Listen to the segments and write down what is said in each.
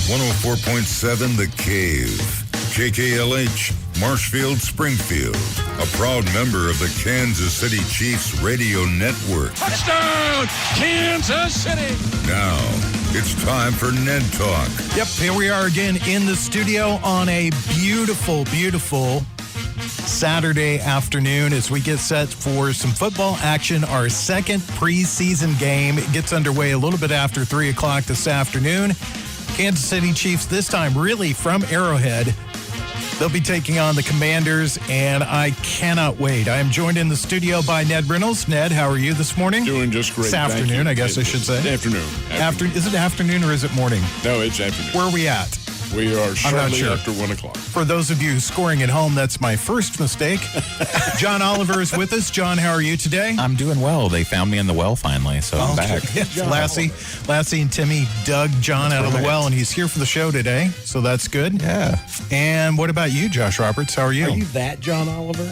104.7 The Cave. KKLH, Marshfield, Springfield. A proud member of the Kansas City Chiefs radio network. Touchdown, Kansas City! Now, it's time for Ned Talk. Yep, here we are again in the studio on a beautiful, beautiful Saturday afternoon as we get set for some football action. Our second preseason game gets underway a little bit after 3 o'clock this afternoon. Kansas City Chiefs, this time really from Arrowhead. They'll be taking on the Commanders, and I cannot wait. I am joined in the studio by Ned Reynolds. Ned, how are you this morning? Doing just great. This afternoon, I guess I should say. Afternoon. Is it afternoon or is it morning? No, it's afternoon. Where are we at? We are shortly sure. after 1 o'clock. For those of you scoring at home, that's my first mistake. John Oliver is with us. John, how are you today? I'm doing well. They found me in the well finally, so I'm back. Lassie and Timmy dug John out of the well, and he's here for the show today, so that's good. Yeah. And what about you, Josh Roberts? How are you? Are you that John Oliver?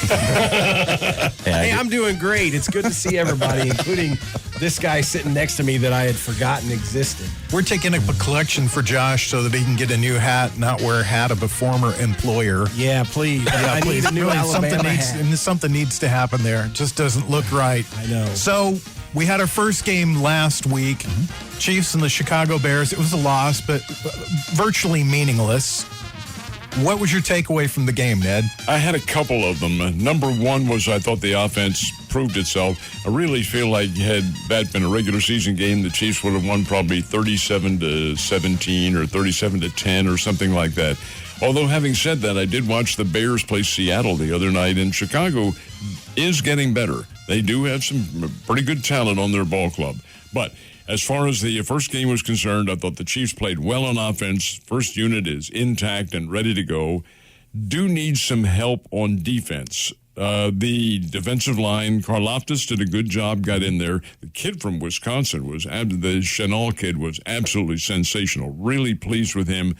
Yeah, Hey, I'm doing great. It's good to see everybody, including this guy sitting next to me that I had forgotten existed. We're taking up a collection for Josh so that he can get a new hat, not wear a hat of a former employer. Yeah, please. I need a new Really, Alabama hat. something needs to happen there. It just doesn't look right. I know. So we had our first game last week. Chiefs and the Chicago Bears. It was a loss, but virtually meaningless. What was your takeaway from the game, Ned? I had a couple of them. Number one was I thought the offense proved itself. I really feel like had that been a regular season game, the Chiefs would have won probably 37-17 or 37-10 or something like that. Although having said that, I did watch the Bears play Seattle the other night, and Chicago is getting better. They do have some pretty good talent on their ball club. But as far as the first game was concerned, I thought the Chiefs played well on offense. First unit is intact and ready to go. Do need some help on defense. The defensive line, Karlaftis did a good job, got in there. The kid from Wisconsin the Chenal kid was absolutely sensational. Really pleased with him.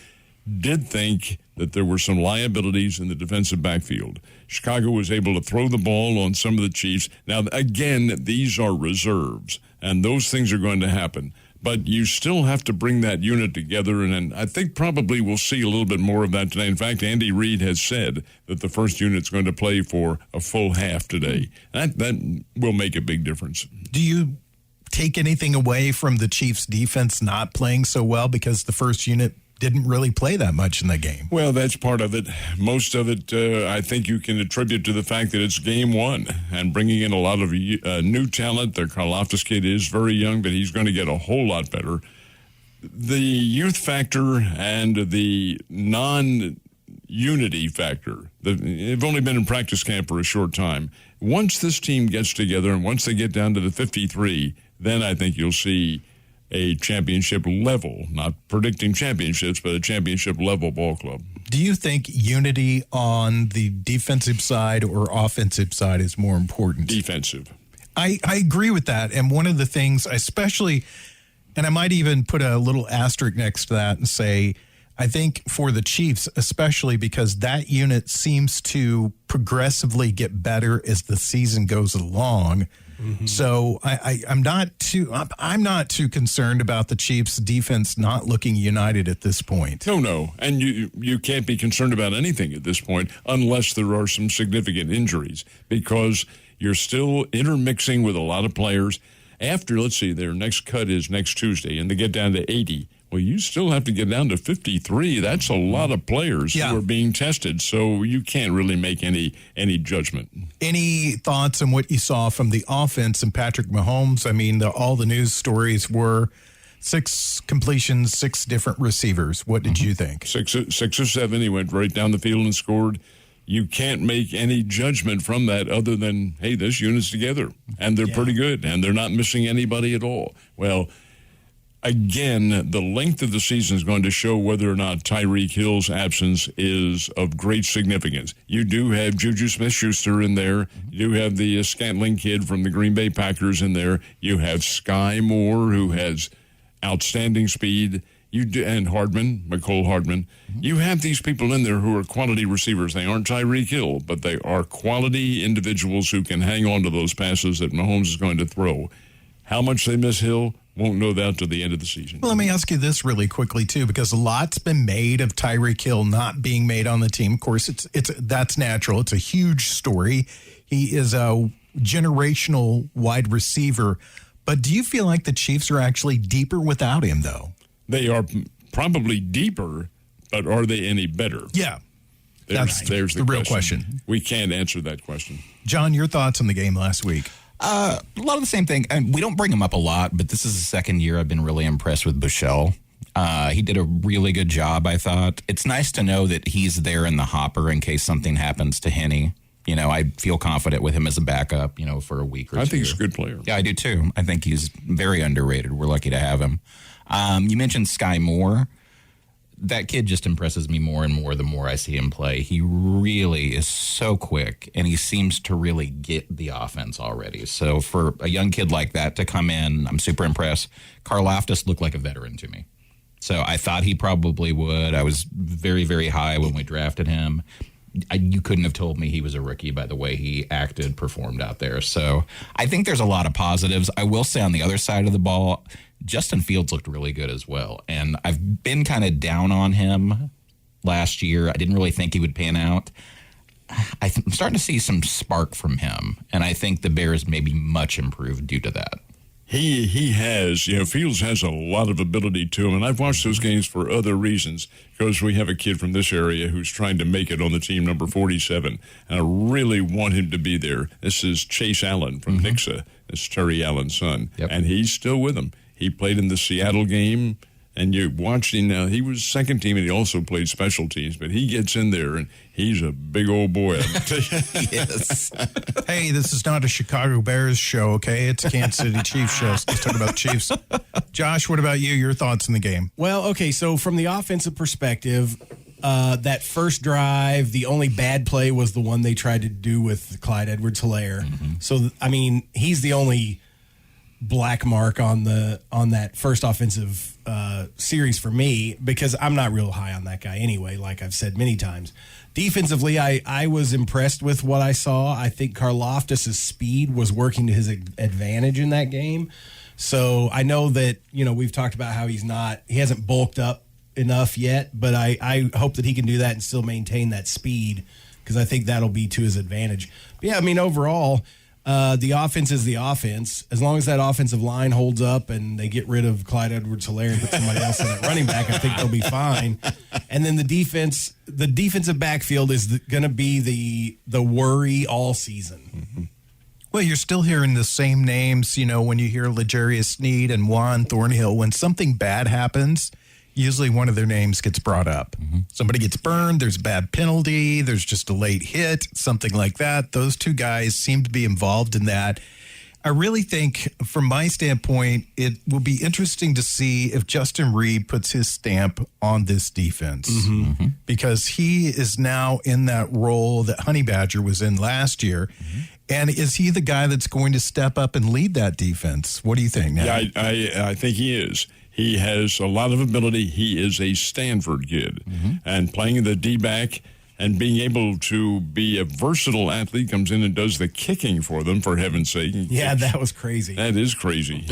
Did think that there were some liabilities in the defensive backfield. Chicago was able to throw the ball on some of the Chiefs. Now, again, these are reserves, and those things are going to happen. But you still have to bring that unit together, and I think probably we'll see a little bit more of that today. In fact, Andy Reid has said that the first unit's going to play for a full half today. That will make a big difference. Do you take anything away from the Chiefs' defense not playing so well because the first unit didn't really play that much in the game? Well, that's part of it. Most of it, I think you can attribute to the fact that it's game one and bringing in a lot of new talent. The Karlaftis kid is very young, but he's going to get a whole lot better. The youth factor and the non-unity factor, they've only been in practice camp for a short time. Once this team gets together and once they get down to the 53, then I think you'll see a championship level, not predicting championships, but a championship level ball club. Do you think unity on the defensive side or offensive side is more important? Defensive. I agree with that. And one of the things, especially, and I might even put a little asterisk next to that and say, I think for the Chiefs, especially because that unit seems to progressively get better as the season goes along. Mm-hmm. So I'm not too concerned about the Chiefs' defense not looking united at this point. No, and you can't be concerned about anything at this point unless there are some significant injuries, because you're still intermixing with a lot of players. After, let's see, their next cut is next Tuesday, and they get down to 80. Well, you still have to get down to 53. That's a lot of players who are being tested, so you can't really make any judgment. Any thoughts on what you saw from the offense and Patrick Mahomes? I mean, all the news stories were 6 completions, 6 different receivers. What did you think? 6 or 7. He went right down the field and scored. You can't make any judgment from that other than, hey, this unit's together, and they're pretty good, and they're not missing anybody at all. Well, again, the length of the season is going to show whether or not Tyreek Hill's absence is of great significance. You do have Juju Smith-Schuster in there. You do have the Scantling kid from the Green Bay Packers in there. You have Sky Moore, who has outstanding speed. And Mecole Hardman. You have these people in there who are quality receivers. They aren't Tyreek Hill, but they are quality individuals who can hang on to those passes that Mahomes is going to throw. How much they miss Hill, Won't know that till the end of the season. Well, let me ask you this really quickly too, because a lot's been made of Tyreek Hill not being made on the team. Of course, that's natural. It's a huge story. He is a generational wide receiver. But do you feel like the Chiefs are actually deeper without him, though? They are probably deeper, but are they any better? Yeah. There's the real question. We can't answer that question. John, your thoughts on the game last week? A lot of the same thing. And we don't bring him up a lot, but this is the second year I've been really impressed with Buechele. He did a really good job, I thought. It's nice to know that he's there in the hopper in case something happens to Henne. You know, I feel confident with him as a backup, for a week or two. I think he's a good player. Yeah, I do too. I think he's very underrated. We're lucky to have him. You mentioned Sky Moore. That kid just impresses me more and more the more I see him play. He really is so quick, and he seems to really get the offense already. So for a young kid like that to come in, I'm super impressed. Karlaftis looked like a veteran to me. So I thought he probably would. I was very, very high when we drafted him. You couldn't have told me he was a rookie by the way he acted, performed out there. So I think there's a lot of positives. I will say on the other side of the ball, Justin Fields looked really good as well. And I've been kind of down on him last year. I didn't really think he would pan out. I'm starting to see some spark from him. And I think the Bears may be much improved due to that. He has, Fields has a lot of ability to him, and I've watched those games for other reasons because we have a kid from this area who's trying to make it on the team, number 47, and I really want him to be there. This is Chase Allen from Nixa. It's Terry Allen's son, and he's still with them. He played in the Seattle game, and you watched him now. He was second team, and he also played special teams, but he gets in there, and he's a big old boy. Yes. Hey, this is not a Chicago Bears show, okay? It's a Kansas City Chiefs show. Let's talk about the Chiefs. Josh, what about you? Your thoughts on the game? Well, okay, so from the offensive perspective, that first drive, the only bad play was the one they tried to do with Clyde Edwards-Helaire. So, I mean, he's the only black mark on that first offensive series for me because I'm not real high on that guy anyway, like I've said many times. Defensively, I was impressed with what I saw. I think Karlaftis' speed was working to his advantage in that game. So I know that, we've talked about how he hasn't bulked up enough yet, but I hope that he can do that and still maintain that speed because I think that'll be to his advantage. But yeah, I mean, overall, the offense is the offense. As long as that offensive line holds up and they get rid of Clyde Edwards-Helaire and put somebody else in at running back, I think they'll be fine. And then the defensive backfield is going to be the worry all season. Well, you're still hearing the same names, when you hear L'Jarius Sneed and Juan Thornhill. When something bad happens, usually one of their names gets brought up. Somebody gets burned, there's a bad penalty, there's just a late hit, something like that. Those two guys seem to be involved in that. I really think, from my standpoint, it will be interesting to see if Justin Reed puts his stamp on this defense because he is now in that role that Honey Badger was in last year. And is he the guy that's going to step up and lead that defense? What do you think, Ned? Yeah, I think he is. He has a lot of ability. He is a Stanford kid. And playing the D-back and being able to be a versatile athlete, comes in and does the kicking for them, for heaven's sake. Yeah, that was crazy. That is crazy.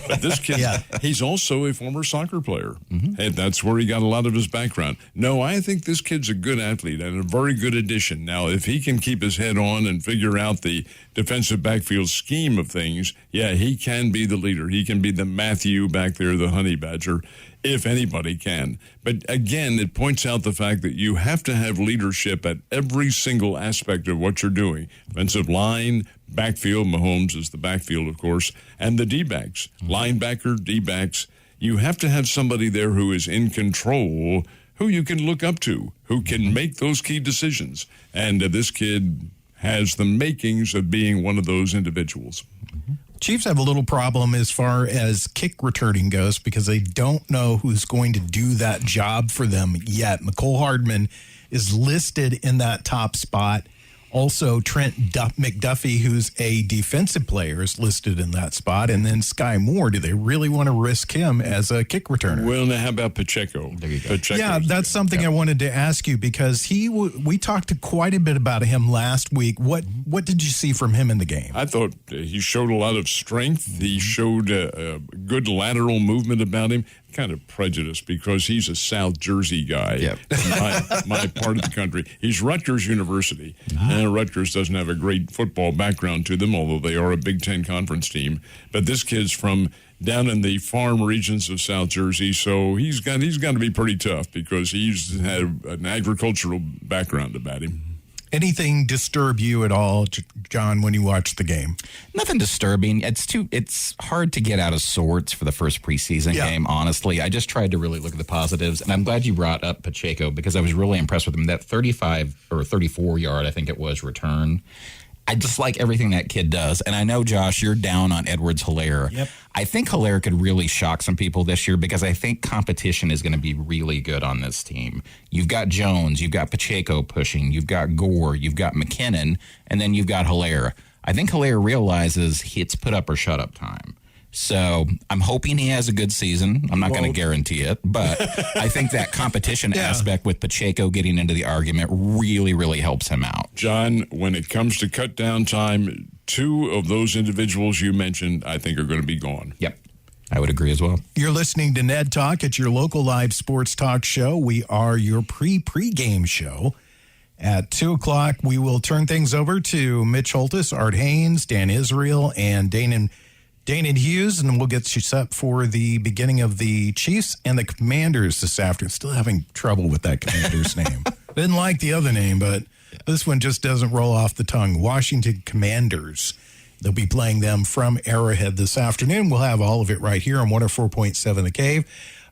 But this kid, he's also a former soccer player. And that's where he got a lot of his background. No, I think this kid's a good athlete and a very good addition. Now, if he can keep his head on and figure out the defensive backfield scheme of things, yeah, he can be the leader. He can be the Matthew back there, the Honey Badger, if anybody can. But again, it points out the fact that you have to have leadership at every single aspect of what you're doing. Offensive line, backfield, Mahomes is the backfield, of course, and the D-backs, linebacker, D-backs. You have to have somebody there who is in control, who you can look up to, who can make those key decisions. And this kid has the makings of being one of those individuals. Chiefs have a little problem as far as kick returning goes because they don't know who's going to do that job for them yet. McCole Hardman is listed in that top spot. Also, Trent McDuffie, who's a defensive player, is listed in that spot. And then Sky Moore. Do they really want to risk him as a kick returner? Well, now how about Pacheco? There you go. Yeah, that's something I wanted to ask you because we talked quite a bit about him last week. What did you see from him in the game? I thought he showed a lot of strength. He showed a good lateral movement about him. Kind of prejudice because he's a South Jersey guy. Yep. my part of the country. He's Rutgers University. And Rutgers doesn't have a great football background to them, although they are a Big Ten conference team. But this kid's from down in the farm regions of South Jersey, so he's got to be pretty tough because he's had an agricultural background about him. Anything disturb you at all, John, when you watched the game? Nothing disturbing. It's hard to get out of sorts for the first preseason game, honestly. I just tried to really look at the positives, and I'm glad you brought up Pacheco because I was really impressed with him. That 35 or 34 yard, I think it was, return. I just like everything that kid does. And I know, Josh, you're down on Edwards-Helaire. Yep. I think Helaire could really shock some people this year because I think competition is going to be really good on this team. You've got Jones, you've got Pacheco pushing, you've got Gore, you've got McKinnon, and then you've got Helaire. I think Helaire realizes it's put up or shut up time. So I'm hoping he has a good season. I'm not going to guarantee it, but I think that competition aspect with Pacheco getting into the argument really, really helps him out. John, when it comes to cut down time, two of those individuals you mentioned, I think, are going to be gone. Yep. I would agree as well. You're listening to Ned Talk. It's your local live sports talk show. We are your pregame show. At 2 o'clock, we will turn things over to Mitch Holtis, Art Haynes, Dan Israel, and Dana Hughes, and we'll get you set for the beginning of the Chiefs and the Commanders this afternoon. Still having trouble with that Commander's name. Didn't like the other name, but this one just doesn't roll off the tongue. Washington Commanders. They'll be playing them from Arrowhead this afternoon. We'll have all of it right here on 104.7 The Cave.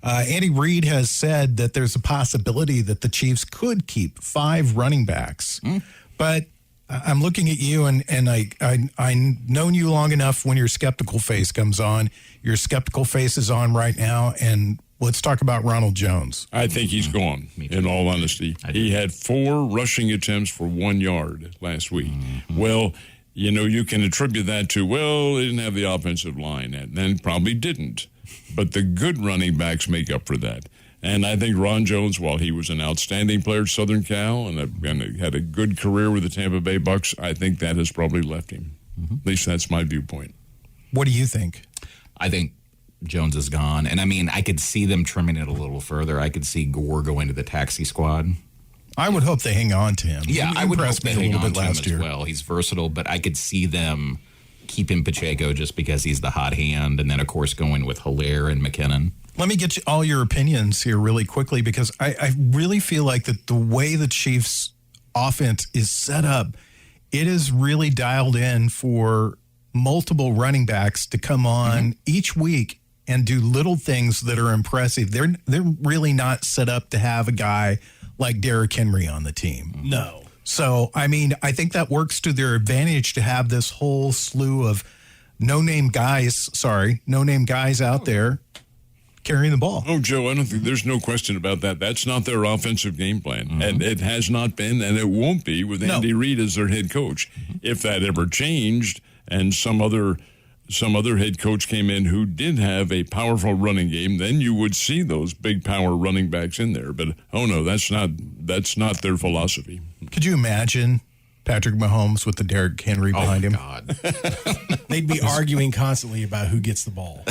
Andy Reid has said that there's a possibility that the Chiefs could keep 5 running backs. But I'm looking at you, and I've known you long enough when your skeptical face comes on. Your skeptical face is on right now, and let's talk about Ronald Jones. I think he's gone, in all honesty. He had 4 rushing attempts for 1 yard last week. Well, you can attribute that to, they didn't have the offensive line, and then probably didn't. But the good running backs make up for that. And I think Ron Jones, while he was an outstanding player at Southern Cal and had a good career with the Tampa Bay Bucks, I think that has probably left him. At least that's my viewpoint. What do you think? I think Jones is gone. And, I could see them trimming it a little further. I could see Gore going to the taxi squad. I would hope they hang on to him. Yeah, I would hope they hang on to him as well. He's versatile, but I could see them keeping Pacheco just because he's the hot hand, and then, of course, going with Helaire and McKinnon. Let me get you all your opinions here really quickly because I really feel like that the way the Chiefs' offense is set up, it is really dialed in for multiple running backs to come on each week and do little things that are impressive. They're really not set up to have a guy like Derrick Henry on the team. No. So, I think that works to their advantage to have this whole slew of no-name guys out there carrying the ball. Oh, Joe, I don't think there's no question about that. That's not their offensive game plan. And it has not been, and it won't be with Andy Reid as their head coach. If that ever changed and some other head coach came in who did have a powerful running game, then you would see those big power running backs in there. But, that's not their philosophy. Could you imagine Patrick Mahomes with the Derrick Henry behind him? God. They'd be arguing constantly about who gets the ball.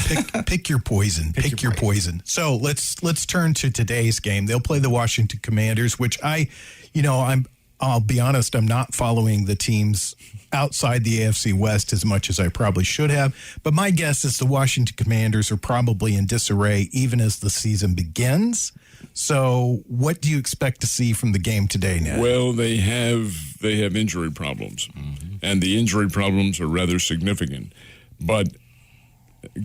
Pick your poison. Pick your poison. So let's turn to today's game. They'll play the Washington Commanders, which I'll be honest, I'm not following the teams outside the AFC West as much as I probably should have. But my guess is the Washington Commanders are probably in disarray even as the season begins. So what do you expect to see from the game today, Ned? Well, they have injury problems, and the injury problems are rather significant. But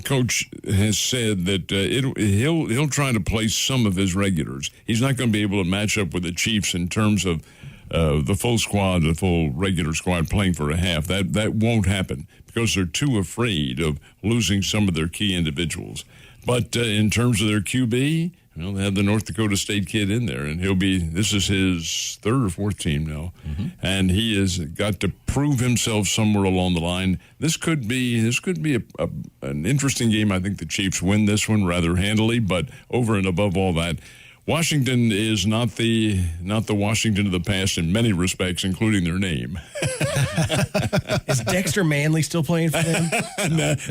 Coach has said that he'll try to play some of his regulars. He's not going to be able to match up with the Chiefs in terms of the full squad, the full regular squad playing for a half. That won't happen because they're too afraid of losing some of their key individuals. But in terms of their QB, Well, they have the North Dakota State kid in there, and this is his third or fourth team now, and he has got to prove himself somewhere along the line. This could be an interesting game. I think the Chiefs win this one rather handily, but over and above all that, Washington is not the Washington of the past in many respects, including their name. Is Dexter Manley still playing for them?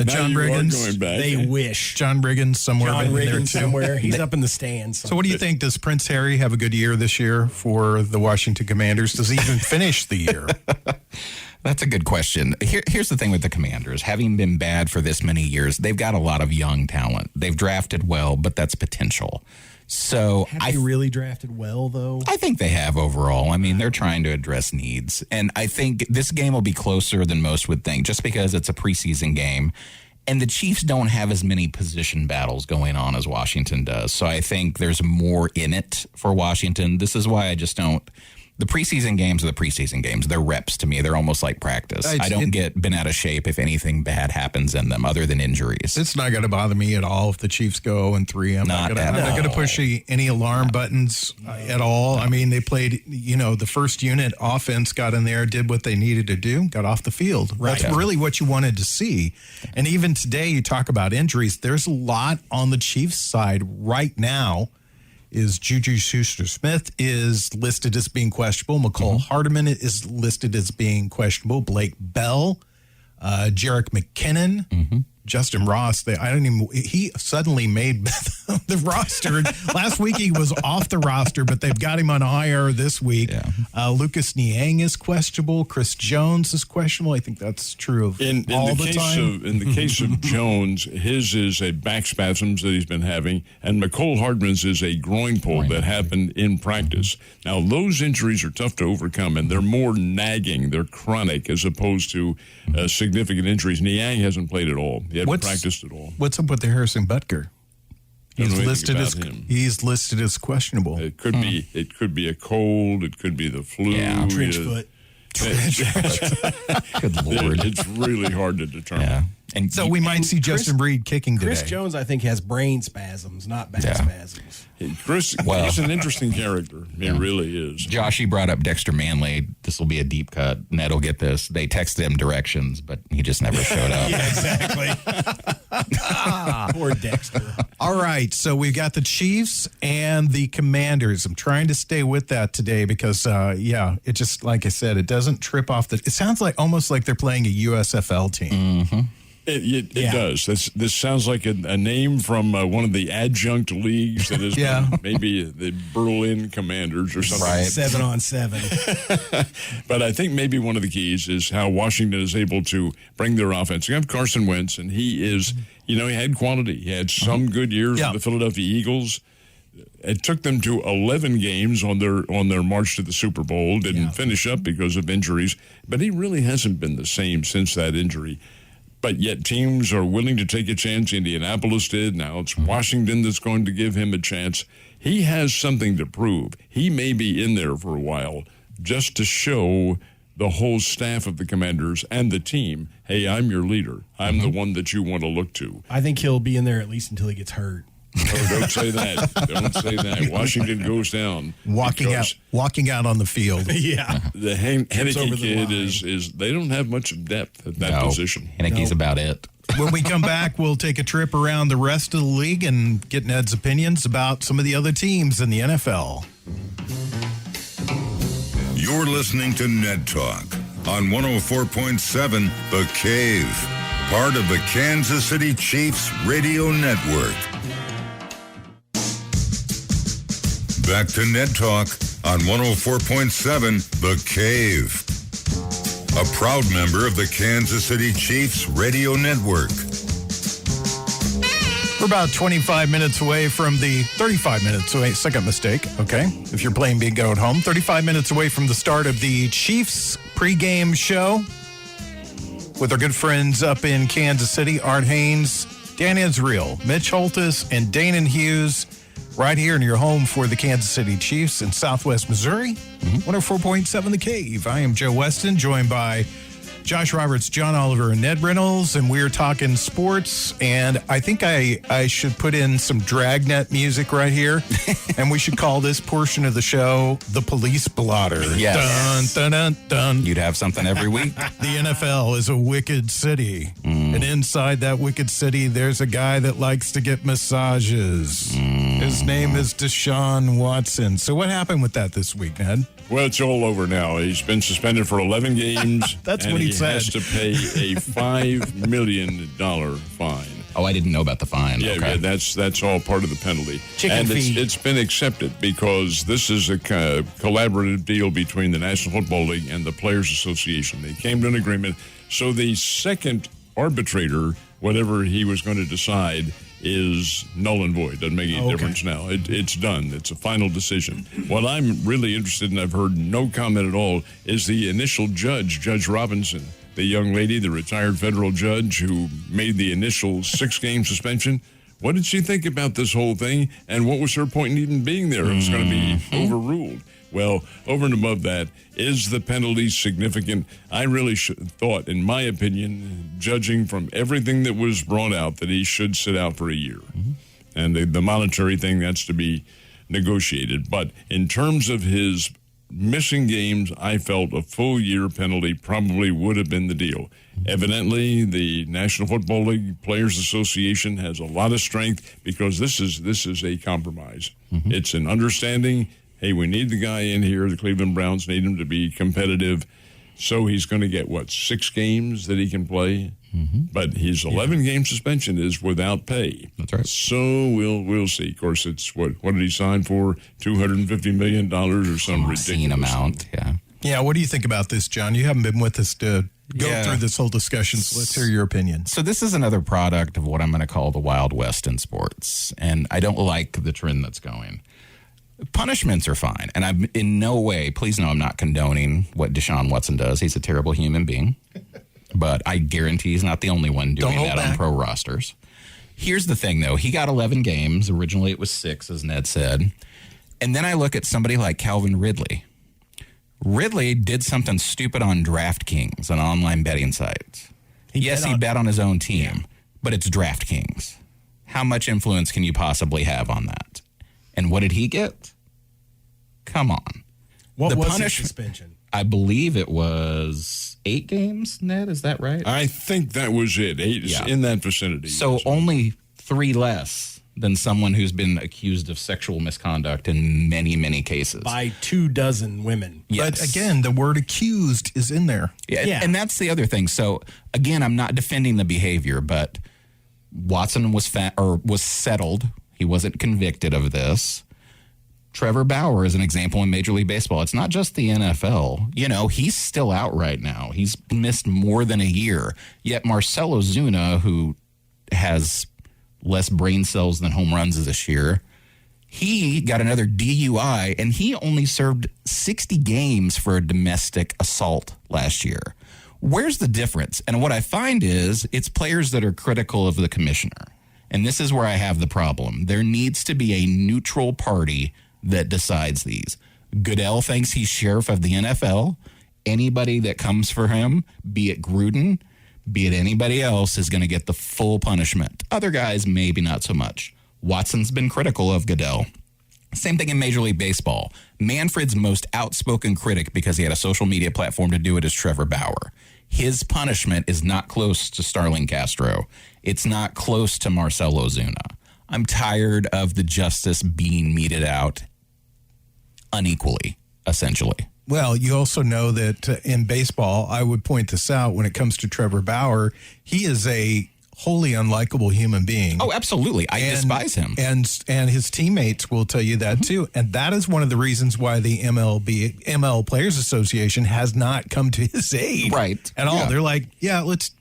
John Riggins. Going back. They wish. John Riggins somewhere in there too. somewhere. He's up in the stands. So what do you think? Does Prince Harry have a good year this year for the Washington Commanders? Does he even finish the year? That's a good question. Here's the thing with the Commanders. Having been bad for this many years, they've got a lot of young talent. They've drafted well, but that's potential. So Have they really drafted well, though? I think they have overall. I mean, they're trying to address needs. And I think this game will be closer than most would think, just because it's a preseason game. And the Chiefs don't have as many position battles going on as Washington does. So I think there's more in it for Washington. This is why I just don't. The preseason games are the preseason games. They're reps to me. They're almost like practice. I don't get bent out of shape if anything bad happens in them other than injuries. It's not going to bother me at all if the Chiefs go 0-3. I'm not going to push any alarm buttons at all. I mean, they played, the first unit offense got in there, did what they needed to do, got off the field. Right. That's really what you wanted to see. And even today, you talk about injuries. There's a lot on the Chiefs side right now. Is Juju Schuster-Smith is listed as being questionable. McCole Hardeman is listed as being questionable. Blake Bell, Jerick McKinnon, Justin Ross. He suddenly made the roster. Last week he was off the roster, but they've got him on IR this week. Yeah. Lucas Niang is questionable. Chris Jones is questionable. I think that's true of all the time. In the case of Jones, his is a back spasms that he's been having, and McCole Hardman's is a groin pull that happened in practice. Now, those injuries are tough to overcome, and they're more nagging. They're chronic as opposed to significant injuries. Niang hasn't played at all. He hasn't practiced at all. What's up with the Harrison Butker? He's listed as questionable. It could be a cold. It could be the flu. Yeah, trench foot. Good Lord. It's really hard to determine. Yeah. And so we might see Justin Reed kicking today. Chris Jones, I think, has brain spasms, not back spasms. Chris, he's an interesting character. He really is. Josh, you brought up Dexter Manley. This will be a deep cut. Ned will get this. They texted him directions, but he just never showed up. Yeah, exactly. Poor Dexter. All right, so we've got the Chiefs and the Commanders. I'm trying to stay with that today because, it just, like I said, it doesn't trip off it sounds like almost like they're playing a USFL team. Mm-hmm. It does. This sounds like a name from one of the adjunct leagues that is maybe the Berlin Commanders or something. Right. 7-on-7. But I think maybe one of the keys is how Washington is able to bring their offense. You have Carson Wentz, and he is, he had quality. He had some good years with the Philadelphia Eagles. It took them to 11 games on their march to the Super Bowl. Didn't finish up because of injuries. But he really hasn't been the same since that injury. But yet teams are willing to take a chance. Indianapolis did. Now it's Washington that's going to give him a chance. He has something to prove. He may be in there for a while just to show the whole staff of the Commanders and the team, hey, I'm your leader. I'm the one that you want to look to. I think he'll be in there at least until he gets hurt. Oh, don't say that. Don't say that. Washington goes down. Walking out on the field. Yeah. The Henneke kid is they don't have much depth at that position. Henneke's about it. When we come back, we'll take a trip around the rest of the league and get Ned's opinions about some of the other teams in the NFL. You're listening to Ned Talk on 104.7 The Cave, part of the Kansas City Chiefs Radio Network. Back to Ned Talk on 104.7 The Cave, a proud member of the Kansas City Chiefs Radio Network. We're about 25 minutes away from the 35 minutes away. Second mistake, okay? If you're playing bingo at home, 35 minutes away from the start of the Chiefs pregame show with our good friends up in Kansas City, Art Haynes, Dan Israel, Mitch Holtis, and Danon Hughes. Right here in your home for the Kansas City Chiefs in Southwest Missouri, 104.7 The Cave. I am Joe Westen, joined by Josh Roberts, John Oliver, and Ned Reynolds, and we're talking sports. And I think I should put in some Dragnet music right here, and we should call this portion of the show the Police Blotter. Yes. Dun, dun, dun, dun. You'd have something every week. The NFL is a wicked city, and inside that wicked city, there's a guy that likes to get massages. His name is Deshaun Watson. So what happened with that this week, Ned? Well, it's all over now. He's been suspended for 11 games. That's and what he has said. to pay a $5 million fine. Oh, I didn't know about the fine. Yeah, Okay. yeah, that's all part of the penalty. Chicken feed. It's been accepted because this is a collaborative deal between the National Football League and the Players Association. They came to an agreement. So the second arbitrator, whatever he was going to decide, is null and void. Doesn't make any difference now. It's done. It's a final decision. What I'm really interested in, I've heard no comment at all, is the initial judge, Judge Robinson, the young lady, the retired federal judge who made the initial 6-game suspension. What did she think about this whole thing, and what was her point in even being there? It was going to be overruled. Well, over and above that, is the penalty significant? I really thought, in my opinion, judging from everything that was brought out, that he should sit out for a year. And the monetary thing, that's to be negotiated. But in terms of his missing games, I felt a full year penalty probably would have been the deal. Evidently, the National Football League Players Association has a lot of strength because this is a compromise. It's an understanding. Hey, we need the guy in here. The Cleveland Browns need him to be competitive. So he's going to get, 6 games that he can play? But his 11-game suspension is without pay. That's right. So we'll see. Of course, it's what did he sign for? $250 million or some Obscene ridiculous amount, yeah. Yeah, what do you think about this, John? You haven't been with us to go through this whole discussion, so let's hear your opinion. So this is another product of what I'm going to call the Wild West in sports, and I don't like the trend that's going. Punishments are fine, and I'm in no way, please know I'm not condoning what Deshaun Watson does. He's a terrible human being, but I guarantee he's not the only one doing that on pro rosters. Here's the thing, though. He got 11 games. Originally, it was 6, as Ned said. And then I look at somebody like Calvin Ridley. Ridley did something stupid on DraftKings, an online betting site. He bet on his own team, but it's DraftKings. How much influence can you possibly have on that? And what did he get? Come on. What was his suspension? I believe it was 8 games, Ned. Is that right? I think that was it. 8 in that vicinity. So only 3 less than someone who's been accused of sexual misconduct in many, many cases. By 24 women. Yes. But again, the word accused is in there. Yeah. And that's the other thing. So again, I'm not defending the behavior, but Watson was settled. He wasn't convicted of this. Trevor Bauer is an example in Major League Baseball. It's not just the NFL. You know, he's still out right now. He's missed more than a year. Yet Marcell Ozuna, who has less brain cells than home runs this year, he got another DUI, and he only served 60 games for a domestic assault last year. Where's the difference? And what I find is it's players that are critical of the commissioner. And this is where I have the problem. There needs to be a neutral party that decides these. Goodell thinks he's sheriff of the NFL. Anybody that comes for him, be it Gruden, be it anybody else, is going to get the full punishment. Other guys, maybe not so much. Watson's been critical of Goodell. Same thing in Major League Baseball. Manfred's most outspoken critic, because he had a social media platform to do it, is Trevor Bauer. His punishment is not close to Starling Castro. It's not close to Marcell Ozuna. I'm tired of the justice being meted out unequally, essentially. Well, you also know that in baseball, I would point this out when it comes to Trevor Bauer, he is a wholly unlikable human being. Oh, absolutely. I despise him. And his teammates will tell you that too. And that is one of the reasons why the ML Players Association has not come to his aid at all. Yeah. They're like, let's,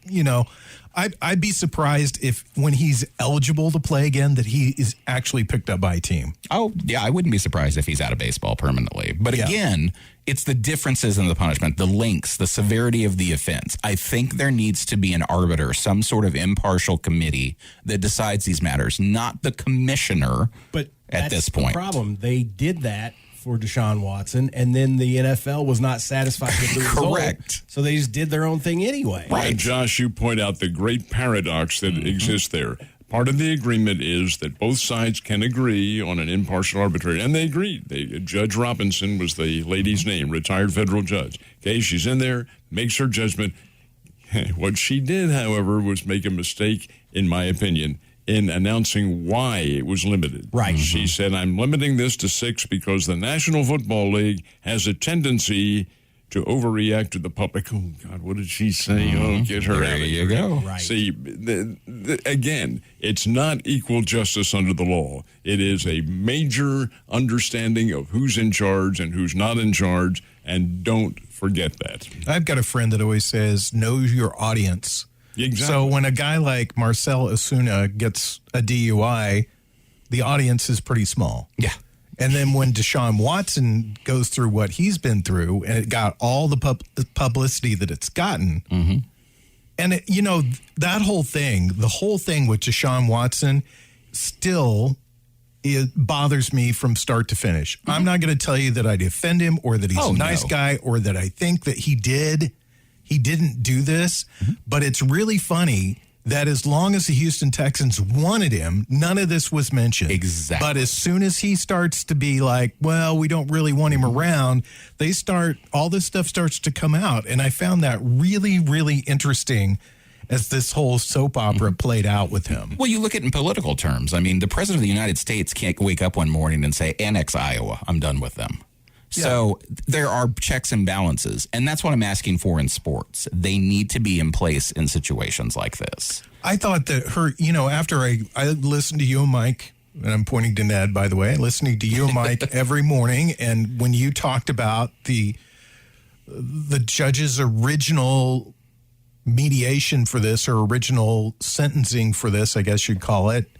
I'd be surprised if when he's eligible to play again that he is actually picked up by a team. Oh, yeah, I wouldn't be surprised if he's out of baseball permanently. But again, it's the differences in the punishment, the lengths, the severity of the offense. I think there needs to be an arbiter, some sort of impartial committee that decides these matters, not the commissioner But at this point. The problem, they did that for Deshaun Watson, and then the NFL was not satisfied with the result. Correct. So they just did their own thing anyway. Right. Josh, you point out the great paradox that exists there. Part of the agreement is that both sides can agree on an impartial arbitrator, and they agreed. Judge Robinson was the lady's name, retired federal judge. Okay, she's in there, makes her judgment. What she did, however, was make a mistake, in my opinion, in announcing why it was limited. Right. She said, I'm limiting this to 6 because the National Football League has a tendency to overreact to the public. Oh, God, what did she say? Oh, get her out of here. There you go. Right. See, again, it's not equal justice under the law. It is a major understanding of who's in charge and who's not in charge, and don't forget that. I've got a friend that always says, know your audience. Exactly. So when a guy like Marcel Osuna gets a DUI, the audience is pretty small. Yeah. And then when Deshaun Watson goes through what he's been through, and it got all the publicity that it's gotten, and that whole thing, the whole thing with Deshaun Watson, still it bothers me from start to finish. I'm not going to tell you that I defend him or that he's a nice guy or that I think that he didn't do this, but it's really funny that as long as the Houston Texans wanted him, none of this was mentioned. Exactly. But as soon as he starts to be like, well, we don't really want him around, all this stuff starts to come out. And I found that really, really interesting as this whole soap opera played out with him. Well, you look at it in political terms. I mean, the president of the United States can't wake up one morning and say, annex Iowa, I'm done with them. Yeah. So there are checks and balances, and that's what I'm asking for in sports. They need to be in place in situations like this. I thought that after I listened to you and Mike, and I'm pointing to Ned, by the way, listening to you and Mike every morning, and when you talked about the judge's original mediation for this, or original sentencing for this, I guess you'd call it,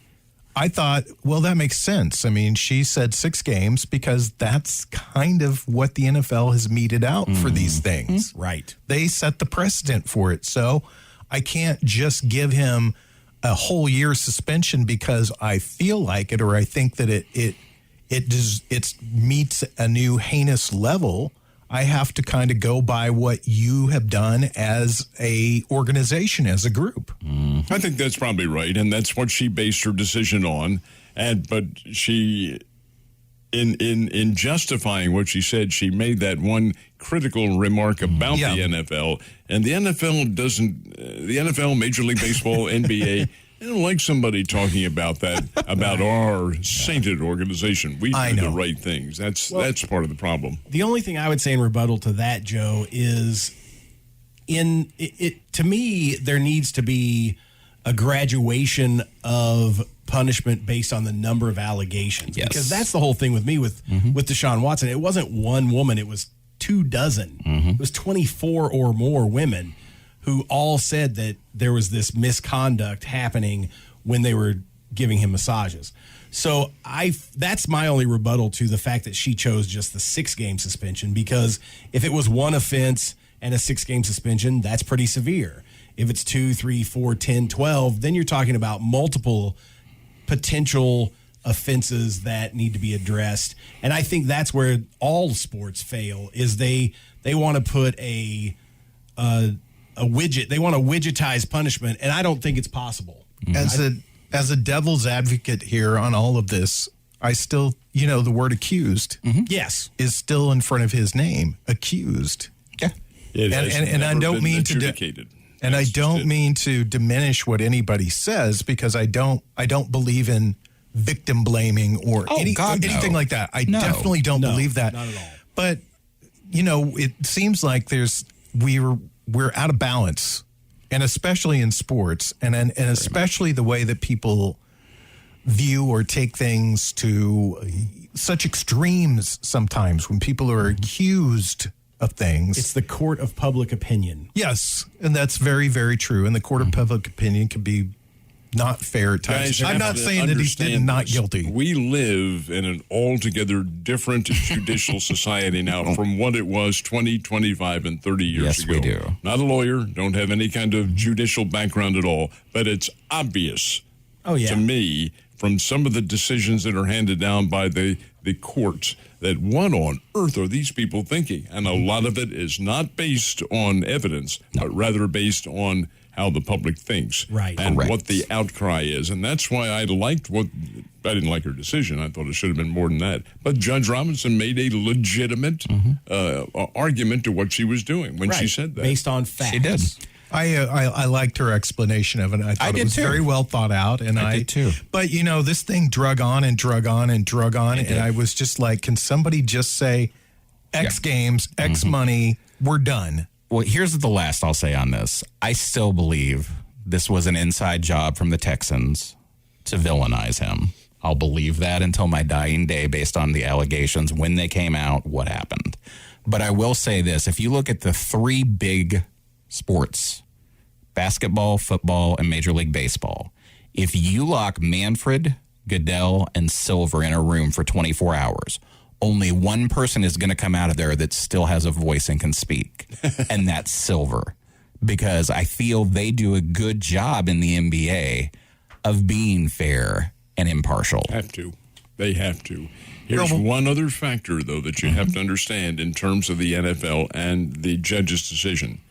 I thought, well, that makes sense. I mean, she said 6 games because that's kind of what the NFL has meted out for these things. Right. They set the precedent for it. So I can't just give him a whole year suspension because I feel like it or I think that it meets a new heinous level. I have to kind of go by what you have done as a organization, as a group. I think that's probably right, and that's what she based her decision on. But she, in justifying what she said, she made that one critical remark about the NFL, and the NFL doesn't. The NFL, Major League Baseball, NBA. I don't like somebody talking about that, about our sainted organization. We do the right things. That's part of the problem. The only thing I would say in rebuttal to that, Joe, is to me, there needs to be a graduation of punishment based on the number of allegations. Yes. Because that's the whole thing with me with Deshaun Watson. It wasn't one woman. It was 24. It was 24 or more women who all said that there was this misconduct happening when they were giving him massages. So that's my only rebuttal to the fact that she chose just the 6-game suspension, because if it was one offense and a 6-game suspension, that's pretty severe. If it's 2, 3, 4, 10, 12, then you're talking about multiple potential offenses that need to be addressed. And I think that's where all sports fail, is they want to put a widget. They want to widgetize punishment, and I don't think it's possible. As a devil's advocate here on all of this, I still, the word accused yes, is still in front of his name, accused. Yeah. And I don't mean to diminish what anybody says, because I don't believe in victim blaming or anything like that. I definitely don't believe that. Not at all. But it seems like we're out of balance, and especially in sports, and especially the way that people view or take things to such extremes sometimes when people are accused of things. It's the court of public opinion. Yes, and that's very, very true. And the court of public opinion can be not fair at times. I'm not saying that he's not guilty. We live in an altogether different judicial society now from what it was 20, 25, and 30 years ago. Yes, we do. Not a lawyer, don't have any kind of judicial background at all, but it's obvious to me from some of the decisions that are handed down by the courts, that what on earth are these people thinking? And a lot of it is not based on evidence, but rather based on how the public thinks, right, and correct, what the outcry is. And that's why I didn't like her decision. I thought it should have been more than that. But Judge Robinson made a legitimate argument to what she was doing when she said that. Based on facts. She did. I liked her explanation of it. I thought it was very well thought out, and I did too. But this thing drug on and drug on and drug on, and I was just like, can somebody just say X games, X money, we're done? Well, here's the last I'll say on this. I still believe this was an inside job from the Texans to villainize him. I'll believe that until my dying day based on the allegations, when they came out, what happened. But I will say this. If you look at the three big sports, basketball, football, and Major League Baseball, if you lock Manfred, Goodell, and Silver in a room for 24 hours, only one person is going to come out of there that still has a voice and can speak, and that's Silver, because I feel they do a good job in the NBA of being fair and impartial. They have to. Here's one other factor, though, that you have to understand in terms of the NFL and the judge's decision.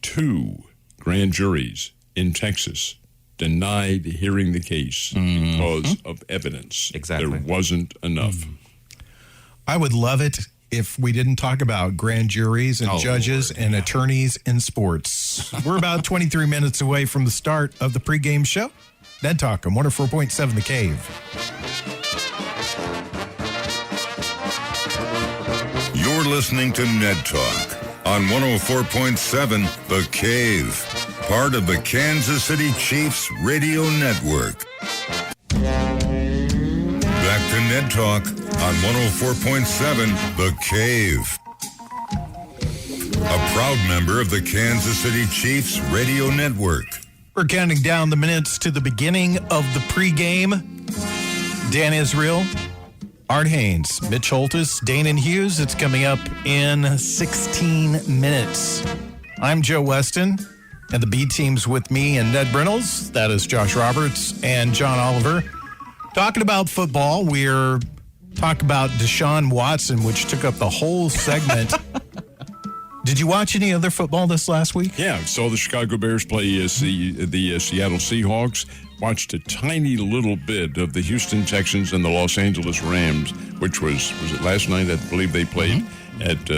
2 grand juries in Texas denied hearing the case because of evidence. Exactly. There wasn't enough. I would love it if we didn't talk about grand juries and judges and attorneys in sports. We're about 23 minutes away from the start of the pregame show. Ned Talk on 104.7 The Cave. You're listening to Ned Talk on 104.7 The Cave, part of the Kansas City Chiefs radio network. Back to Ned Talk on 104.7 The Cave. A proud member of the Kansas City Chiefs radio network. We're counting down the minutes to the beginning of the pregame. Dan Israel, Art Haynes, Mitch Holtis, Dana Hughes. It's coming up in 16 minutes. I'm Joe Westen, and the B team's with me and Ned Reynolds. That is Josh Roberts and John Oliver. Talking about football, we're talking about Deshaun Watson, which took up the whole segment. Did you watch any other football this last week? Yeah, I saw the Chicago Bears play the Seattle Seahawks. Watched a tiny little bit of the Houston Texans and the Los Angeles Rams, which was it last night? I believe they played at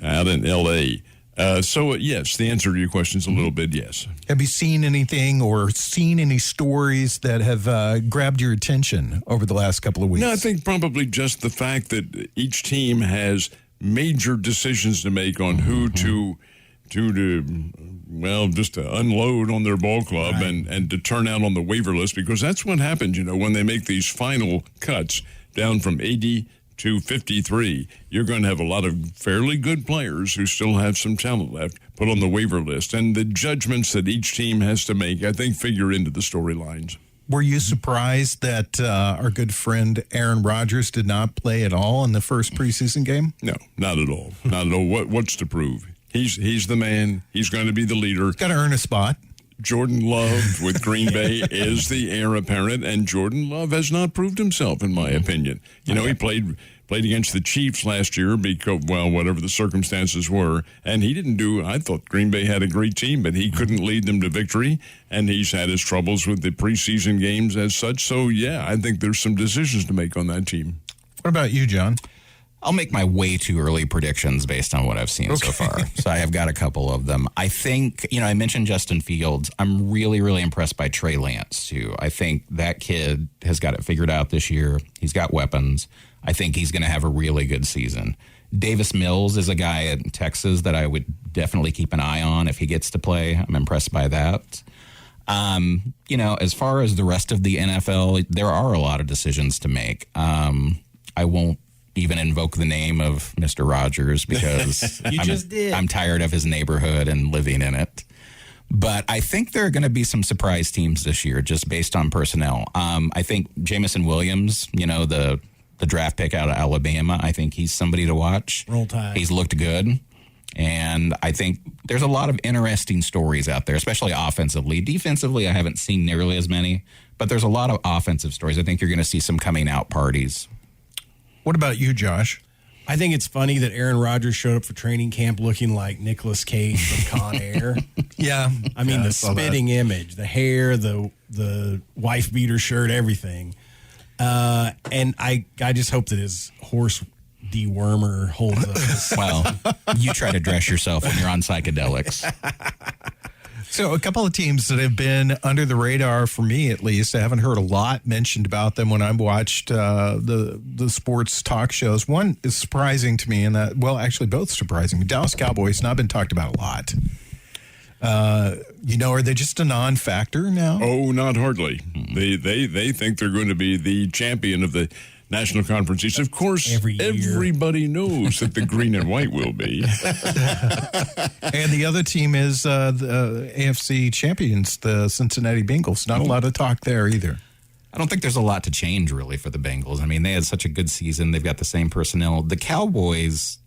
out in L.A. So, yes, the answer to your question is a little bit yes. Have you seen anything or seen any stories that have grabbed your attention over the last couple of weeks? No, I think probably just the fact that each team has major decisions to make on who to unload on their ball club and to turn out on the waiver list, because that's what happens, when they make these final cuts down from 80 to 53. You're going to have a lot of fairly good players who still have some talent left put on the waiver list, and the judgments that each team has to make, I think, figure into the storylines. Were you surprised that our good friend Aaron Rodgers did not play at all in the first preseason game? No, not at all. Not at all. What's to prove? He's the man. He's going to be the leader. Got to earn a spot. Jordan Love with Green Bay is the heir apparent, and Jordan Love has not proved himself, in my opinion. He played against the Chiefs last year because, whatever the circumstances were, and he didn't do. I thought Green Bay had a great team, but he couldn't lead them to victory, and he's had his troubles with the preseason games as such. So, yeah, I think there's some decisions to make on that team. What about you, John? I'll make my way too early predictions based on what I've seen so far. So I have got a couple of them. I think, I mentioned Justin Fields. I'm really, really impressed by Trey Lance, too. I think that kid has got it figured out this year. He's got weapons. I think he's going to have a really good season. Davis Mills is a guy in Texas that I would definitely keep an eye on if he gets to play. I'm impressed by that. As far as the rest of the NFL, there are a lot of decisions to make. I won't even invoke the name of Mr. Rogers because I'm tired of his neighborhood and living in it. But I think there are going to be some surprise teams this year just based on personnel. I think Jamison Williams, the draft pick out of Alabama, I think he's somebody to watch. Roll Tide. He's looked good. And I think there's a lot of interesting stories out there, especially offensively. Defensively, I haven't seen nearly as many, but there's a lot of offensive stories. I think you're going to see some coming out parties. What about you, Josh? I think it's funny that Aaron Rodgers showed up for training camp looking like Nicolas Cage from Con Air. Yeah. I mean, Yeah, the spitting image, the hair, the wife beater shirt, everything. And I just hope that his horse dewormer holds up. Well, you try to dress yourself when you're on psychedelics. So a couple of teams that have been under the radar for me, at least. I haven't heard a lot mentioned about them when I've watched the sports talk shows. One is surprising to me, and that, well, actually both surprising me. Dallas Cowboys not been talked about a lot. Are they just a non-factor now? Oh, not hardly. They think they're going to be the champion of the National Conference East. Of course, everybody knows that the green and white will be. And the other team is the AFC champions, the Cincinnati Bengals. Not a lot of talk there either. I don't think there's a lot to change, really, for the Bengals. I mean, they had such a good season. They've got the same personnel. The Cowboys,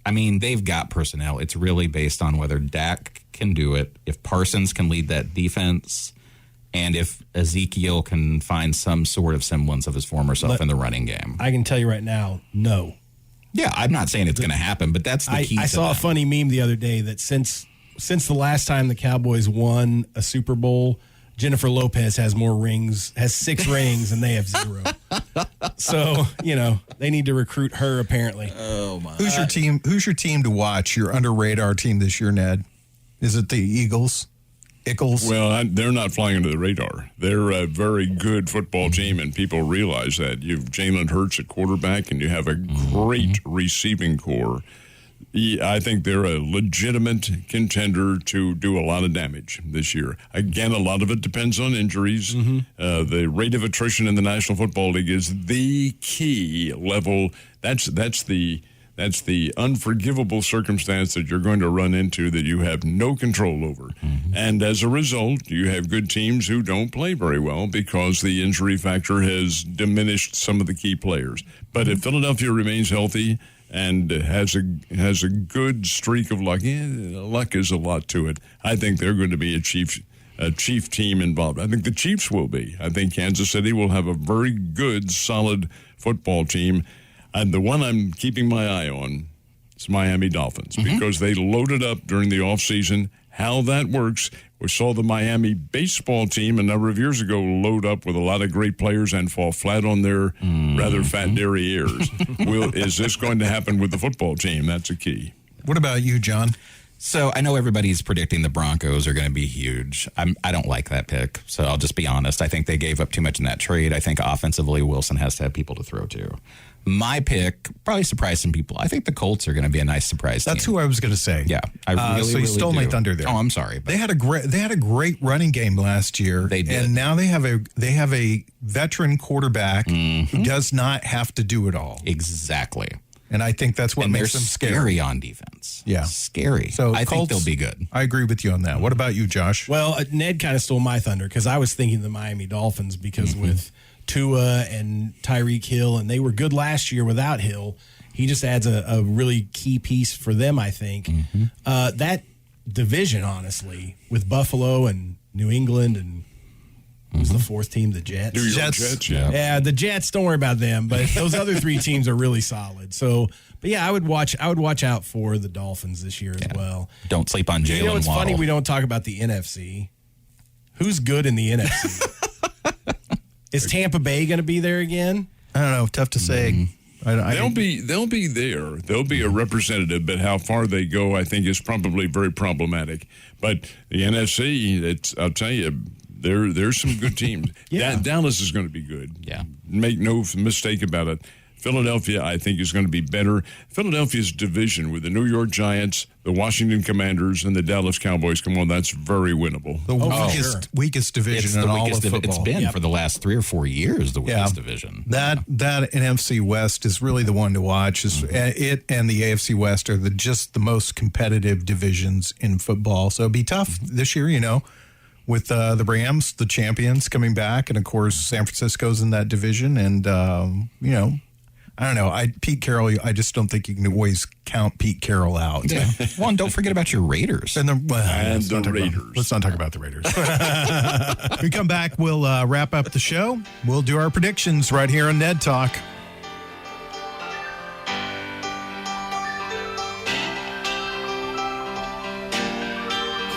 I mean, they've got personnel. It's really based on whether Dak can do it, if Parsons can lead that defense, and if Ezekiel can find some sort of semblance of his former self in the running game. I can tell you right now, no. Yeah, I'm not saying it's going to happen, but that's the key. I saw a funny meme the other day that since the last time the Cowboys won a Super Bowl, Jennifer Lopez has 6 rings, and they have 0. So, they need to recruit her, apparently. Oh, my. Who's your team to watch, your under-radar team this year, Ned? Is it the Eagles? Ickles? Well, they're not flying under the radar. They're a very good football team, and people realize that. You've Jalen Hurts at quarterback, and you have a great receiving core. I think they're a legitimate contender to do a lot of damage this year. Again, a lot of it depends on injuries. The rate of attrition in the National Football League is the key level. That's the unforgivable circumstance that you're going to run into that you have no control over. And as a result, you have good teams who don't play very well because the injury factor has diminished some of the key players. But if Philadelphia remains healthy and has a good streak of luck, luck is a lot to it. I think they're going to be a chief team involved. I think the Chiefs will be. I think Kansas City will have a very good, solid football team. And the one I'm keeping my eye on is Miami Dolphins because they loaded up during the offseason. How that works, we saw the Miami baseball team a number of years ago load up with a lot of great players and fall flat on their rather fat derrieres. Is this going to happen with the football team? That's a key. What about you, John? So I know everybody's predicting the Broncos are going to be huge. I don't like that pick, so I'll just be honest. I think they gave up too much in that trade. I think offensively Wilson has to have people to throw to. My pick probably surprised some people. I think the Colts are going to be a nice surprise team. That's who I was going to say. Yeah, I really, so you stole my thunder there. Oh, I'm sorry. They had a great running game last year. They did, and now they have a veteran quarterback who does not have to do it all. Exactly. And I think that's what makes them scary on defense. Yeah. Scary. So I think Colts, they'll be good. I agree with you on that. What about you, Josh? Well, Ned kind of stole my thunder because I was thinking the Miami Dolphins because with Tua and Tyreek Hill, and they were good last year without Hill. He just adds a really key piece for them, I think. That division, honestly, with Buffalo and New England and who's the fourth team? The Jets. New York Jets, yeah. Yeah, the Jets. Don't worry about them, but those other 3 teams are really solid. So, but yeah, I would watch out for the Dolphins this year as well. Don't sleep on Jalen Waddle. It's funny we don't talk about the NFC. Who's good in the NFC? Is Tampa Bay going to be there again? I don't know. Tough to say. They'll be there. They'll be a representative, but how far they go, I think, is probably very problematic. But the NFC, I'll tell you, there's some good teams. Dallas is going to be good. Yeah, make no mistake about it. Philadelphia, I think, is going to be better. Philadelphia's division with the New York Giants, the Washington Commanders, and the Dallas Cowboys, come on, that's very winnable. The weakest division in all of football. It's been for the last 3 or 4 years, the weakest division. That NFC West is really the one to watch. It and the AFC West are just the most competitive divisions in football. So it'll be tough this year, with the Rams, the champions, coming back. And, of course, San Francisco's in that division. And, I don't know. Pete Carroll, I just don't think you can always count Pete Carroll out. Yeah. Well, and don't forget about your Raiders. And the Raiders. Let's not talk about the Raiders. When we come back, we'll wrap up the show. We'll do our predictions right here on Ned Talk.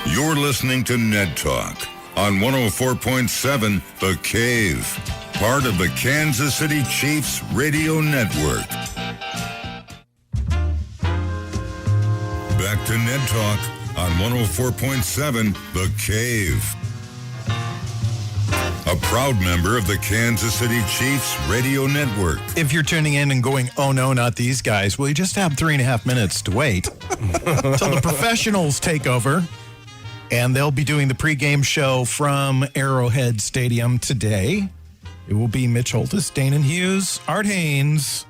You're listening to Ned Talk on 104.7 The Cave, part of the Kansas City Chiefs Radio Network. Back to Ned Talk on 104.7 The Cave. A proud member of the Kansas City Chiefs Radio Network. If you're tuning in and going, oh no, not these guys, well, you just have 3.5 minutes to wait until the professionals take over. And they'll be doing the pregame show from Arrowhead Stadium today. It will be Mitch Holtis, Danon Hughes, Art Haynes,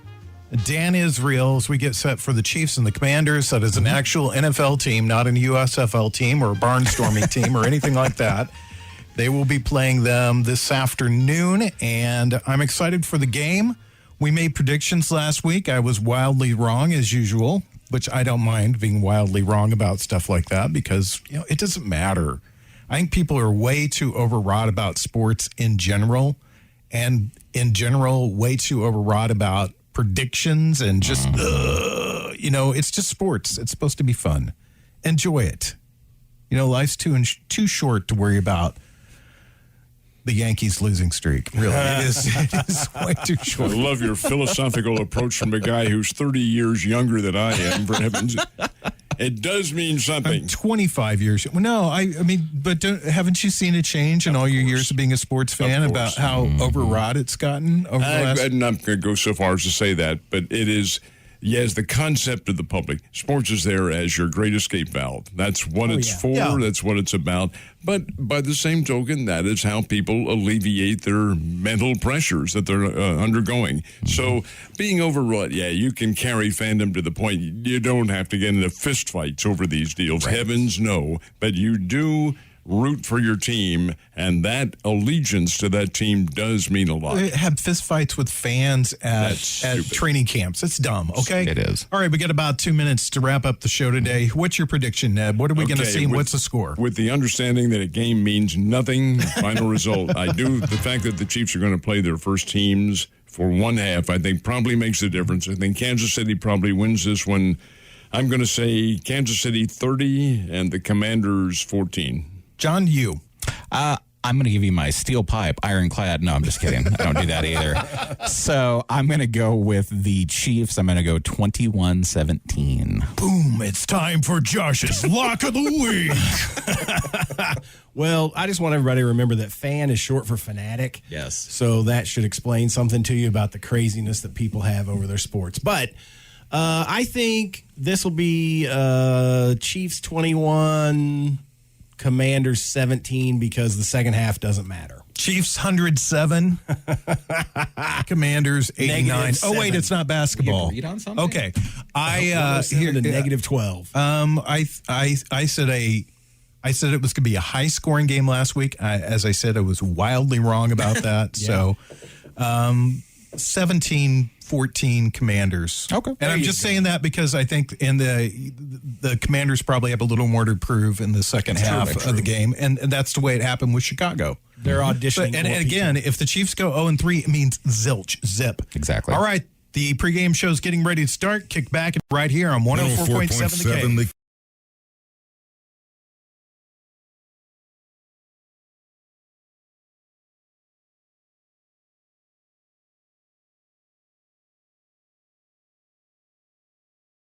Dan Israel as we get set for the Chiefs and the Commanders. That is an actual NFL team, not an USFL team or a barnstorming team or anything like that. They will be playing them this afternoon, and I'm excited for the game. We made predictions last week. I was wildly wrong, as usual, which I don't mind being wildly wrong about stuff like that because, it doesn't matter. I think people are way too overwrought about sports in general, and in general, way too overwrought about predictions and just, it's just sports. It's supposed to be fun. Enjoy it. Life's too short to worry about the Yankees losing streak. Really, it is way too short. I love your philosophical approach from a guy who's 30 years younger than I am, for heaven's sake. It does mean something. I'm 25 years. Well, no, I mean, but haven't you seen a change in all your years of being a sports fan about how overwrought it's gotten over the last? I'm not going to go so far as to say that, but it is. Yes, the concept of the public. Sports is there as your great escape valve. That's what it's for. Yeah. That's what it's about. But by the same token, that is how people alleviate their mental pressures that they're undergoing. Mm-hmm. So being overwrought, you can carry fandom to the point you don't have to get into fistfights over these deals. Right. Heavens, no. But you do root for your team, and that allegiance to that team does mean a lot. Have fistfights with fans at training camps. It's dumb, okay? It is. All right, we got about 2 minutes to wrap up the show today. What's your prediction, Ned? What are we going to see, and what's the score? With the understanding that a game means nothing, final result, the fact that the Chiefs are going to play their first teams for one half, I think probably makes a difference. I think Kansas City probably wins this one. I'm going to say Kansas City 30 and the Commanders 14. John, you. I'm going to give you my steel pipe, ironclad. No, I'm just kidding. I don't do that either. So I'm going to go with the Chiefs. I'm going to go 21-17. Boom. It's time for Josh's Lock of the Week. Well, I just want everybody to remember that fan is short for fanatic. Yes. So that should explain something to you about the craziness that people have over their sports. But I think this will be Chiefs 21, Commanders 17, because the second half doesn't matter. Chiefs 107, Commanders 89. Oh wait, it's not basketball. You read on something? Okay, here to negative 12. I said it was going to be a high scoring game last week. As I said, I was wildly wrong about that. So, 17-14 Commanders. Okay. And I'm just saying that because I think the Commanders probably have a little more to prove in the second half of the game. And that's the way it happened with Chicago. They're auditioning. And again, if the Chiefs go 0-3, it means zilch, zip. Exactly. All right. The pregame show is getting ready to start. Kick back right here on 104.7 The Cave.